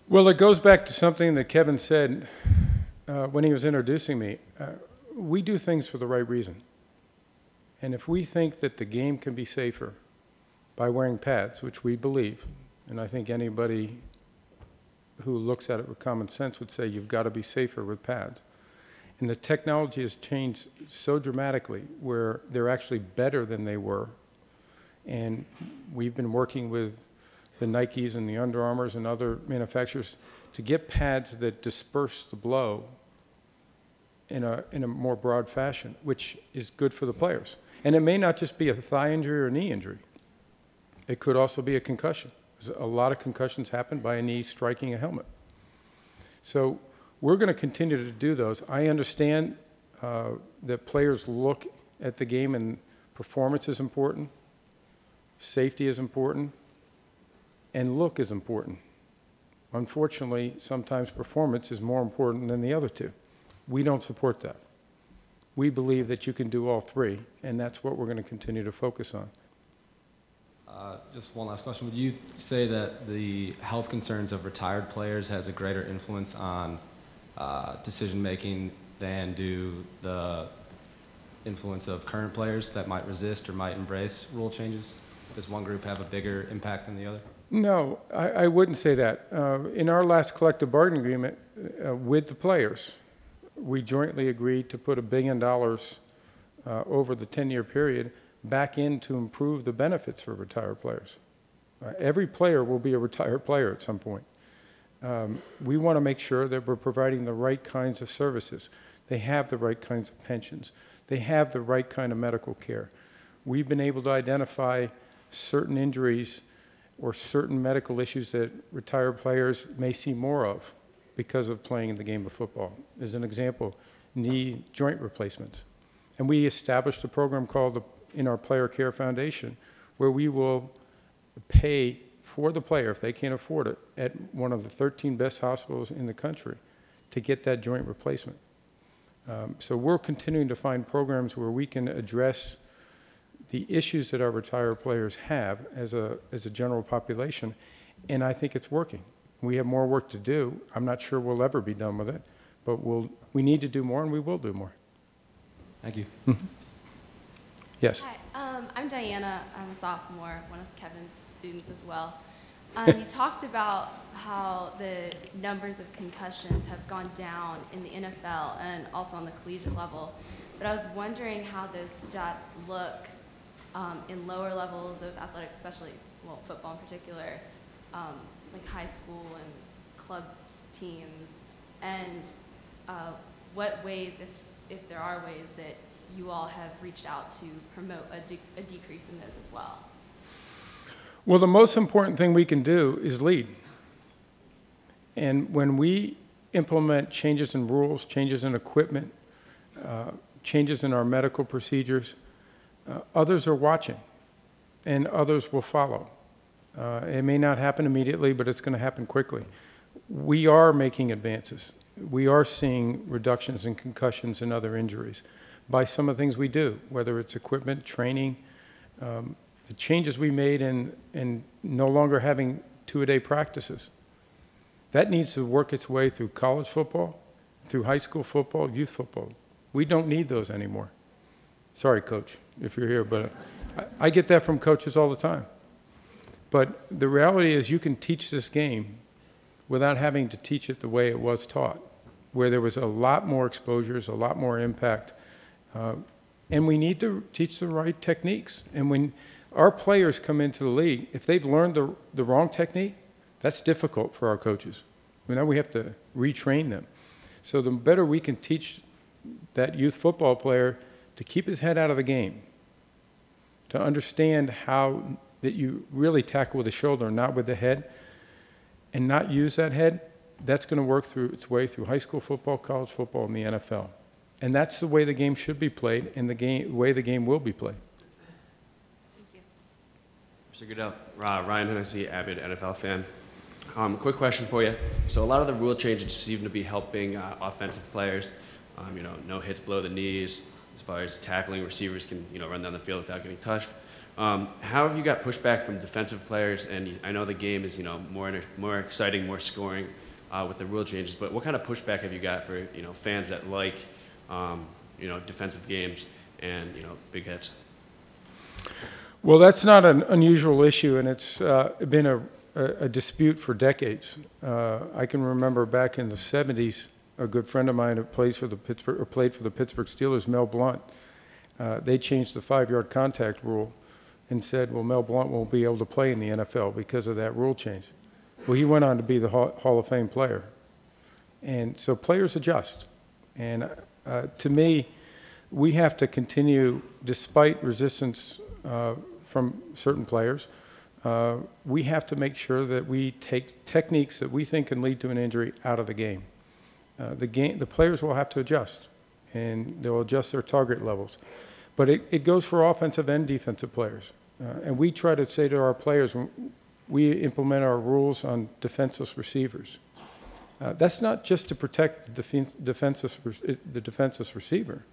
Well, it goes back to something that Kevin said when he was introducing me. We do things for the right reason. And if we think that the game can be safer by wearing pads, which we believe, and I think anybody who looks at it with common sense would say you've got to be safer with pads. And the technology has changed so dramatically where they're actually better than they were. And we've been working with the Nikes and the Under Armours and other manufacturers to get pads that disperse the blow in a more broad fashion, which is good for the players. And it may not just be a thigh injury or a knee injury. It could also be a concussion. A lot of concussions happen by a knee striking a helmet. So we're going to continue to do those. I understand that players look at the game and performance is important, safety is important, and look is important. Unfortunately, sometimes performance is more important than the other two. We don't support that. We believe that you can do all three, and that's what we're going to continue to focus on. Just one last question. Would you say that the health concerns of retired players has a greater influence on decision-making than do the influence of current players that might resist or might embrace rule changes? Does one group have a bigger impact than the other? No, I wouldn't say that. In our last collective bargaining agreement with the players, we jointly agreed to put $1 billion over the 10-year period back in to improve the benefits for retired players. Every player will be a retired player at some point. We want to make sure that we're providing the right kinds of services. They have the right kinds of pensions. They have the right kind of medical care. We've been able to identify certain injuries or certain medical issues that retired players may see more of because of playing in the game of football. As an example, knee joint replacements. And we established a program called in our Player Care Foundation where we will pay for the player, if they can't afford it, at one of the 13 best hospitals in the country to get that joint replacement. So we're continuing to find programs where we can address the issues that our retired players have as a general population, and I think it's working. We have more work to do. I'm not sure we'll ever be done with it, but we need to do more, and we will do more. Thank you. Yes. Hi, I'm Diana. I'm a sophomore, one of Kevin's students as well. You talked about how the numbers of concussions have gone down in the NFL and also on the collegiate level, but I was wondering how those stats look in lower levels of athletics, especially, well, football in particular, like high school and clubs teams, and what ways, if there are ways, that you all have reached out to promote a decrease in those as well. Well, the most important thing we can do is lead. And when we implement changes in rules, changes in equipment, changes in our medical procedures, others are watching, and others will follow. It may not happen immediately, but it's going to happen quickly. We are making advances. We are seeing reductions in concussions and other injuries by some of the things we do, whether it's equipment, training, the changes we made in no longer having two-a-day practices. That needs to work its way through college football, through high school football, youth football. We don't need those anymore. Sorry, Coach, if you're here, but I get that from coaches all the time. But the reality is you can teach this game without having to teach it the way it was taught, where there was a lot more exposures, a lot more impact. And we need to teach the right techniques. And when our players come into the league, if they've learned the wrong technique, that's difficult for our coaches. Now we have to retrain them. So the better we can teach that youth football player to keep his head out of the game, to understand how that you really tackle with the shoulder, not with the head, and not use that head, that's going to work through its way through high school football, college football, and the NFL. And that's the way the game should be played, and the way the game will be played. Thank you. Mr. Goodell, Ryan Hennessy, avid NFL fan. Quick question for you. So a lot of the rule changes seem to be helping offensive players. No hits below the knees. As far as tackling, receivers can run down the field without getting touched. How have you got pushback from defensive players? And I know the game is more exciting, more scoring with the rule changes. But what kind of pushback have you got for fans that like defensive games and big hits? Well, that's not an unusual issue, and it's been a dispute for decades. I can remember back in the 70s, a good friend of mine who played for the Pittsburgh Steelers, Mel Blount, they changed the 5-yard contact rule and said, well, Mel Blount won't be able to play in the NFL because of that rule change. Well, he went on to be the Hall of Fame player. And so players adjust. And to me, we have to continue, despite resistance from certain players, we have to make sure that we take techniques that we think can lead to an injury out of the game. The players will have to adjust, and they'll adjust their target levels. But it goes for offensive and defensive players. And we try to say to our players, we implement our rules on defenseless receivers. That's not just to protect the defenseless receiver.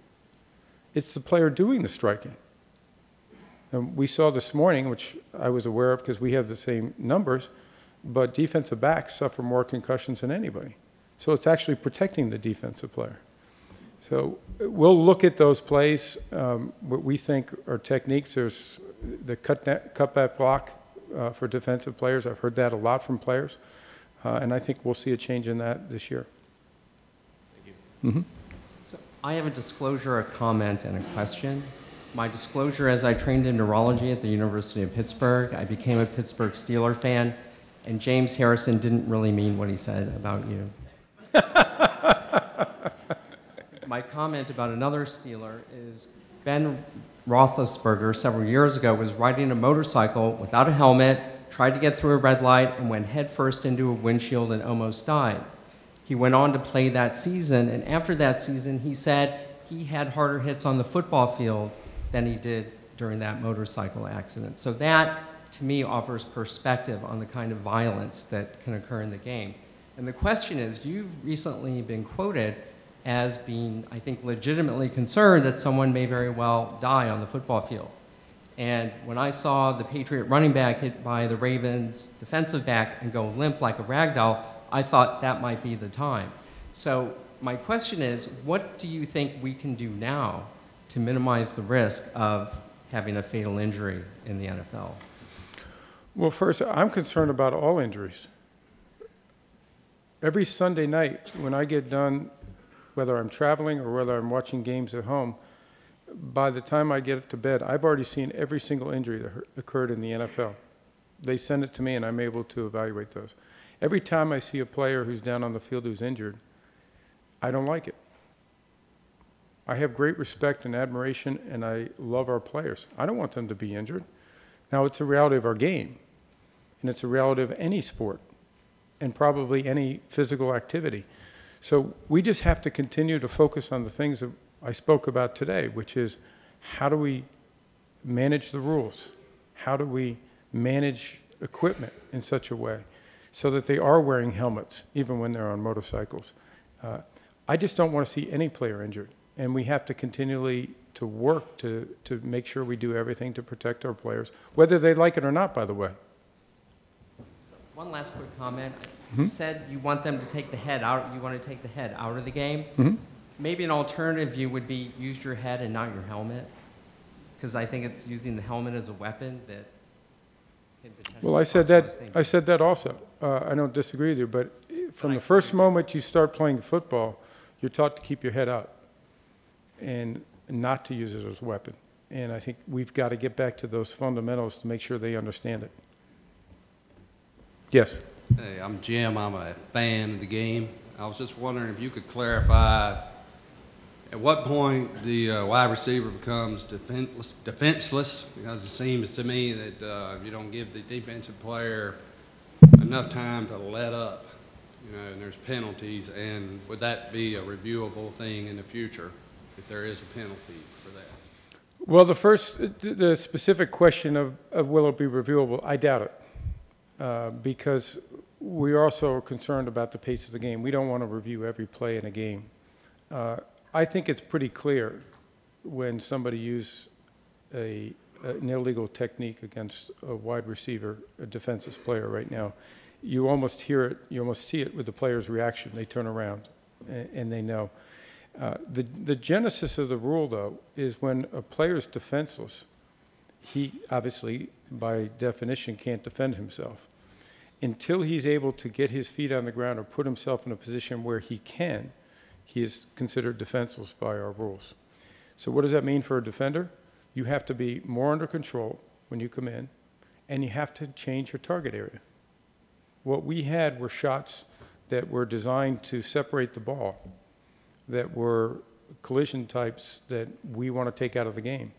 It's the player doing the striking. And we saw this morning, which I was aware of because we have the same numbers, but defensive backs suffer more concussions than anybody. So it's actually protecting the defensive player. So we'll look at those plays. What we think are techniques. There's the cutback block for defensive players. I've heard that a lot from players. And I think we'll see a change in that this year. Thank you. Mm-hmm. So I have a disclosure, a comment, and a question. My disclosure is I trained in neurology at the University of Pittsburgh. I became a Pittsburgh Steelers fan, and James Harrison didn't really mean what he said about you. My comment about another Steeler is Ben Roethlisberger several years ago was riding a motorcycle without a helmet, tried to get through a red light, and went headfirst into a windshield and almost died. He went on to play that season, and after that season, he said he had harder hits on the football field than he did during that motorcycle accident. So that, to me, offers perspective on the kind of violence that can occur in the game. And the question is, you've recently been quoted as being, I think, legitimately concerned that someone may very well die on the football field. And when I saw the Patriot running back hit by the Ravens defensive back and go limp like a rag doll, I thought that might be the time. So my question is, what do you think we can do now to minimize the risk of having a fatal injury in the NFL? Well, first, I'm concerned about all injuries. Every Sunday night when I get done, whether I'm traveling or whether I'm watching games at home, by the time I get to bed, I've already seen every single injury that occurred in the NFL. They send it to me and I'm able to evaluate those. Every time I see a player who's down on the field who's injured, I don't like it. I have great respect and admiration, and I love our players. I don't want them to be injured. Now, it's a reality of our game, and it's a reality of any sport, and probably any physical activity. So we just have to continue to focus on the things that I spoke about today, which is how do we manage the rules? How do we manage equipment in such a way so that they are wearing helmets, even when they're on motorcycles? I just don't want to see any player injured. And we have to continually to work to make sure we do everything to protect our players, whether they like it or not, by the way. So one last quick comment. Mm-hmm. You said you want them to take the head out, you want to take the head out of the game. Mm-hmm. Maybe an alternative view would be use your head and not your helmet, because I think it's using the helmet as a weapon that can potentially Well, I said that also. I don't disagree with you, but from the first moment you start playing football, you're taught to keep your head up and not to use it as a weapon. And I think we've got to get back to those fundamentals to make sure they understand it. Yes? Hey, I'm Jim. I'm a fan of the game. I was just wondering if you could clarify at what point the wide receiver becomes defenseless, because it seems to me that you don't give the defensive player enough time to let up, and there's penalties. And would that be a reviewable thing in the future if there is a penalty for that? Well, the specific question of will it be reviewable, I doubt it, because we also are concerned about the pace of the game. We don't want to review every play in a game. I think it's pretty clear when somebody uses an illegal technique against a wide receiver, a defensive player right now. You almost hear it, you almost see it with the player's reaction. They turn around and they know. The genesis of the rule, though, is when a player is defenseless, he obviously, by definition, can't defend himself. Until he's able to get his feet on the ground or put himself in a position where he can, he is considered defenseless by our rules. So what does that mean for a defender? You have to be more under control when you come in, and you have to change your target area. What we had were shots that were designed to separate the ball, that were collision types that we want to take out of the game.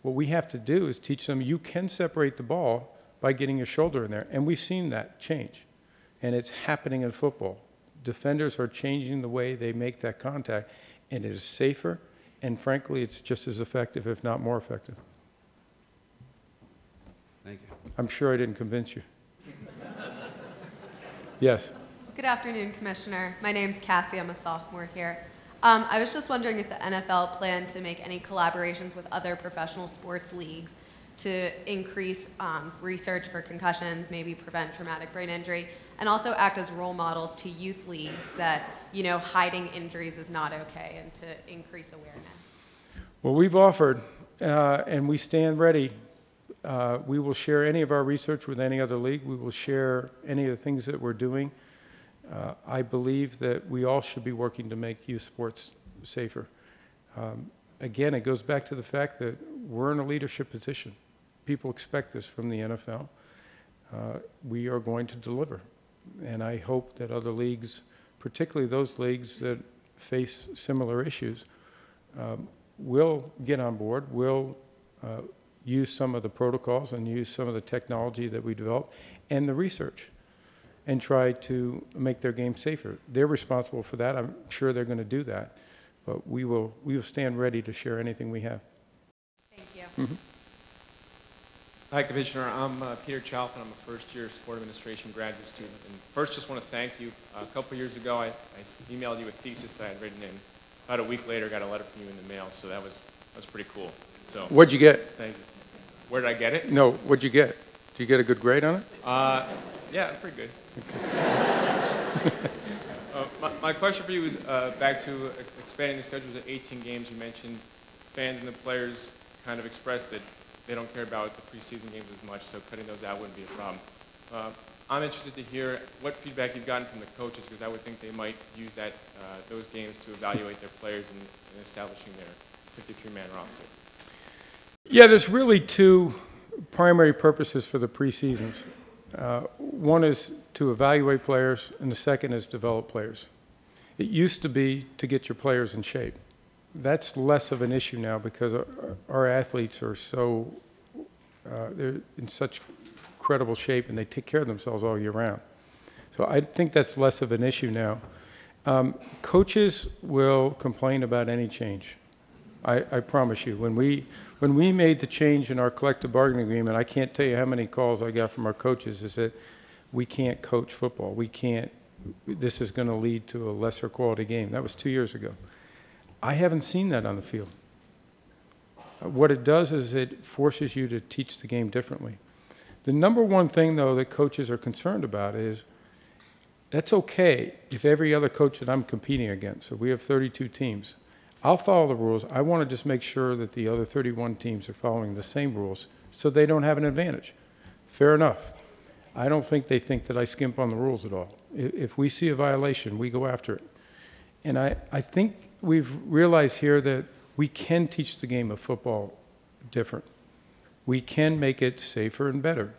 What we have to do is teach them you can separate the ball by getting your shoulder in there. And we've seen that change. And it's happening in football. Defenders are changing the way they make that contact, and it is safer, and frankly, it's just as effective, if not more effective. Thank you. I'm sure I didn't convince you. Yes. Good afternoon, Commissioner. My name's Cassie. I'm a sophomore here. I was just wondering if the NFL planned to make any collaborations with other professional sports leagues to increase research for concussions, maybe prevent traumatic brain injury, and also act as role models to youth leagues that, you know, hiding injuries is not okay, and to increase awareness. Well, we've offered, and we stand ready. We will share any of our research with any other league. We will share any of the things that we're doing. I believe that we all should be working to make youth sports safer. Again, it goes back to the fact that we're in a leadership position. People expect this from the NFL. We are going to deliver. And I hope that other leagues, particularly those leagues that face similar issues, will get on board, will use some of the protocols and use some of the technology that we develop and the research and try to make their game safer. They're responsible for that. I'm sure they're going to do that. But we will stand ready to share anything we have. Thank you. Mm-hmm. Hi, Commissioner. I'm Peter Chalfin. I'm a first-year sport administration graduate student. And first, just want to thank you. A couple years ago, I emailed you a thesis that I had written in. About a week later, got a letter from you in the mail, so that was pretty cool. So What'd you get? Thank you. Where did I get it? No, what'd you get? Did you get a good grade on it? Yeah, pretty good. My question for you is back to expanding the schedule to 18 games. You mentioned fans and the players kind of expressed that they don't care about the preseason games as much, so cutting those out wouldn't be a problem. I'm interested to hear what feedback you've gotten from the coaches, because I would think they might use that those games to evaluate their players in establishing their 53-man roster. Yeah, there's really two primary purposes for the preseasons. One is to evaluate players, and the second is develop players. It used to be to get your players in shape. That's less of an issue now because our athletes are so, they're in such incredible shape and they take care of themselves all year round. So I think that's less of an issue now. Coaches will complain about any change. I promise you. When we made the change in our collective bargaining agreement, I can't tell you how many calls I got from our coaches is that we can't coach football. We can't, this is going to lead to a lesser quality game. That was 2 years ago. I haven't seen that on the field. What it does is it forces you to teach the game differently. The number one thing, though, that coaches are concerned about is that's okay if every other coach that I'm competing against, so we have 32 teams, I'll follow the rules. I want to just make sure that the other 31 teams are following the same rules so they don't have an advantage. Fair enough. I don't think they think that I skimp on the rules at all. If we see a violation, we go after it. And I think we've realized here that we can teach the game of football different. We can make it safer and better.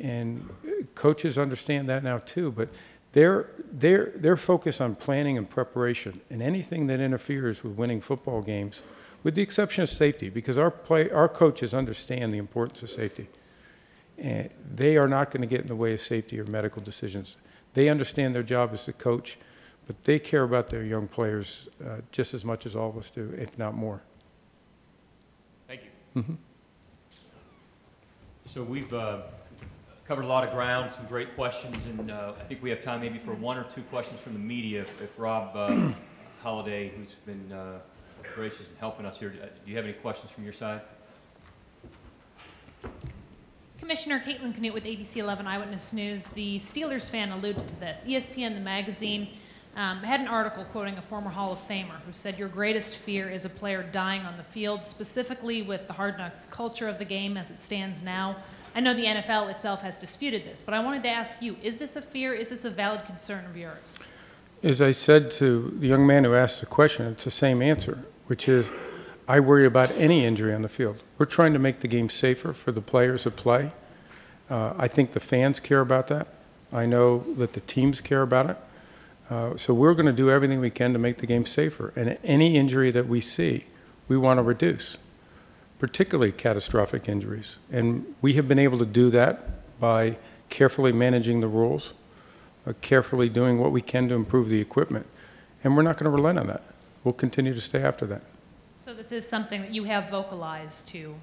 And coaches understand that now too, but they're focused on planning and preparation, and anything that interferes with winning football games, with the exception of safety, because our coaches understand the importance of safety. And they are not going to get in the way of safety or medical decisions. They understand their job as the coach, but they care about their young players just as much as all of us do, if not more. Thank you. Mm-hmm. So we've covered a lot of ground, some great questions, and I think we have time maybe for one or two questions from the media. If Rob Holliday, who's been gracious in helping us here, do you have any questions from your side? Commissioner Caitlin Canute with ABC 11 Eyewitness News. The Steelers fan alluded to this. ESPN, the magazine, had an article quoting a former Hall of Famer who said your greatest fear is a player dying on the field, specifically with the hard knocks culture of the game as it stands now. I know the NFL itself has disputed this, but I wanted to ask you, is this a fear? Is this a valid concern of yours? As I said to the young man who asked the question, it's the same answer, which is I worry about any injury on the field. We're trying to make the game safer for the players that play. I think the fans care about that. I know that the teams care about it. So we're going to do everything we can to make the game safer. And any injury that we see, we want to reduce, particularly catastrophic injuries. And we have been able to do that by carefully managing the rules, carefully doing what we can to improve the equipment. And we're not going to relent on that. We'll continue to stay after that. So this is something that you have vocalized to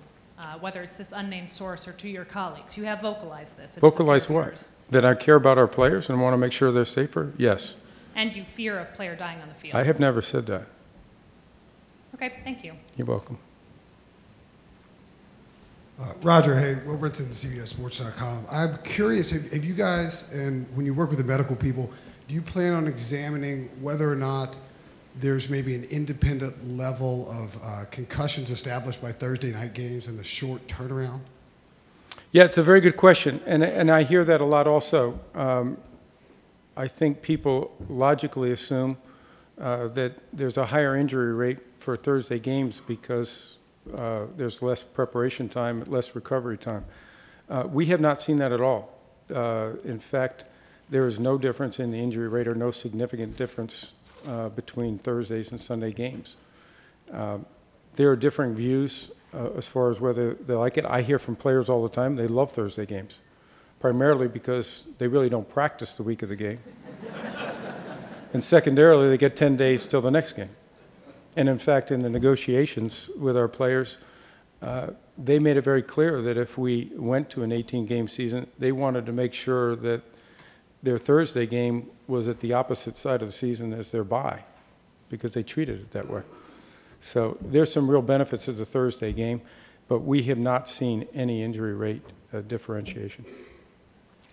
whether it's this unnamed source or to your colleagues? You have vocalized this. Vocalized what? That I care about our players and want to make sure they're safer? Yes. And you fear a player dying on the field? I have never said that. Okay, thank you. You're welcome. Roger, hey, Will Brinson, CBSSports.com. I'm curious, have you guys, and when you work with the medical people, do you plan on examining whether or not there's maybe an independent level of concussions established by Thursday night games and the short turnaround? Yeah, it's a very good question, and I hear that a lot also. I think people logically assume that there's a higher injury rate for Thursday games because there's less preparation time, less recovery time. We have not seen that at all. In fact, there is no difference in the injury rate or no significant difference between Thursdays and Sunday games. There are differing views as far as whether they like it. I hear from players all the time they love Thursday games, primarily because they really don't practice the week of the game. And secondarily, they get 10 days till the next game. And in fact, in the negotiations with our players, they made it very clear that if we went to an 18-game season, they wanted to make sure that their Thursday game was at the opposite side of the season as their bye, because they treated it that way. So there's some real benefits of the Thursday game, but we have not seen any injury rate differentiation.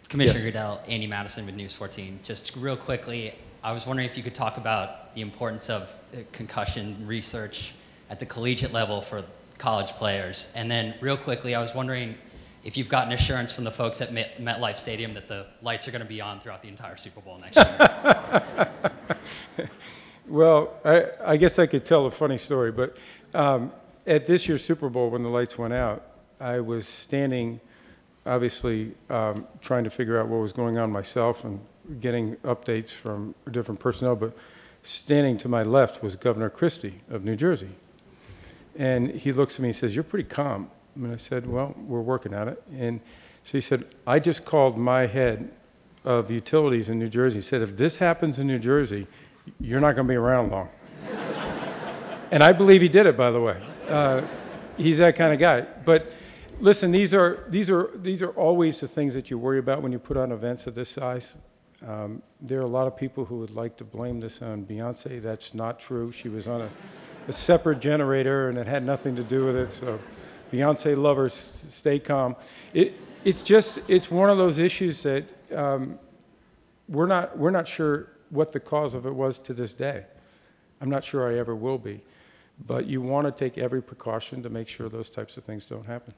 Commissioner Yes. Goodell, Andy Madison with News 14. Just real quickly, I was wondering if you could talk about the importance of concussion research at the collegiate level for college players. And then real quickly, I was wondering if you've gotten assurance from the folks at MetLife Stadium that the lights are going to be on throughout the entire Super Bowl next year. Well, I guess I could tell a funny story, but at this year's Super Bowl, when the lights went out, I was standing, obviously, trying to figure out what was going on myself and getting updates from different personnel, but standing to my left was Governor Christie of New Jersey. And he looks at me and says, "You're pretty calm." And I said, "Well, we're working at it." And so he said, "I just called my head of utilities in New Jersey." He said, "If this happens in New Jersey, you're not going to be around long." And I believe he did it, by the way. He's that kind of guy. But listen, these are always the things that you worry about when you put on events of this size. There are a lot of people who would like to blame this on Beyonce. That's not true. She was on a separate generator, and it had nothing to do with it. So Beyonce lovers, stay calm. It's one of those issues that we're not sure what the cause of it was to this day. I'm not sure I ever will be. But you want to take every precaution to make sure those types of things don't happen.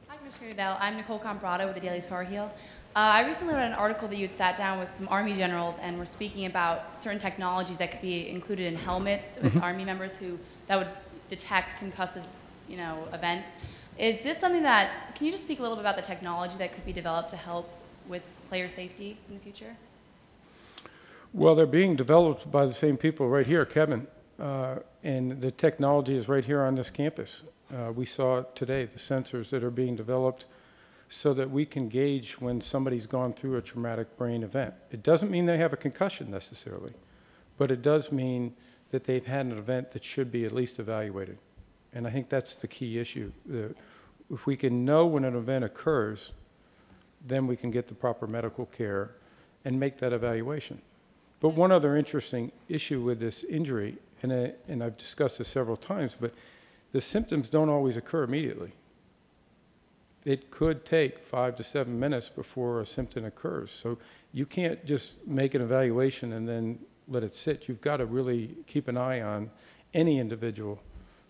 Hi, Commissioner Goodell. I'm Nicole Comprado with the Daily Tar Heel. I recently read an article that you had sat down with some Army generals and were speaking about certain technologies that could be included in helmets with Army members that would detect concussive, events. Is this something can you just speak a little bit about the technology that could be developed to help with player safety in the future? Well, they're being developed by the same people right here, Kevin, and the technology is right here on this campus. We saw it today, the sensors that are being developed so that we can gauge when somebody's gone through a traumatic brain event. It doesn't mean they have a concussion necessarily, but it does mean that they've had an event that should be at least evaluated. And I think that's the key issue. If we can know when an event occurs, then we can get the proper medical care and make that evaluation. But one other interesting issue with this injury, and I've discussed this several times, but the symptoms don't always occur immediately. It could take 5 to 7 minutes before a symptom occurs. So you can't just make an evaluation and then let it sit. You've got to really keep an eye on any individual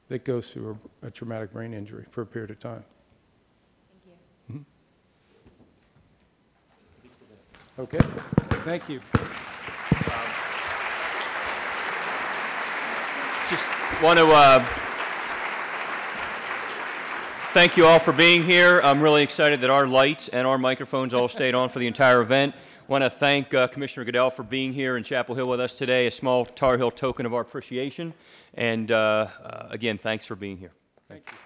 that goes through a traumatic brain injury for a period of time. Thank you. Okay, thank you. Just want to thank you all for being here. I'm really excited that our lights and our microphones all stayed on for the entire event. Want to thank Commissioner Goodell for being here in Chapel Hill with us today, a small Tar Heel token of our appreciation. And again, thanks for being here. Thank you.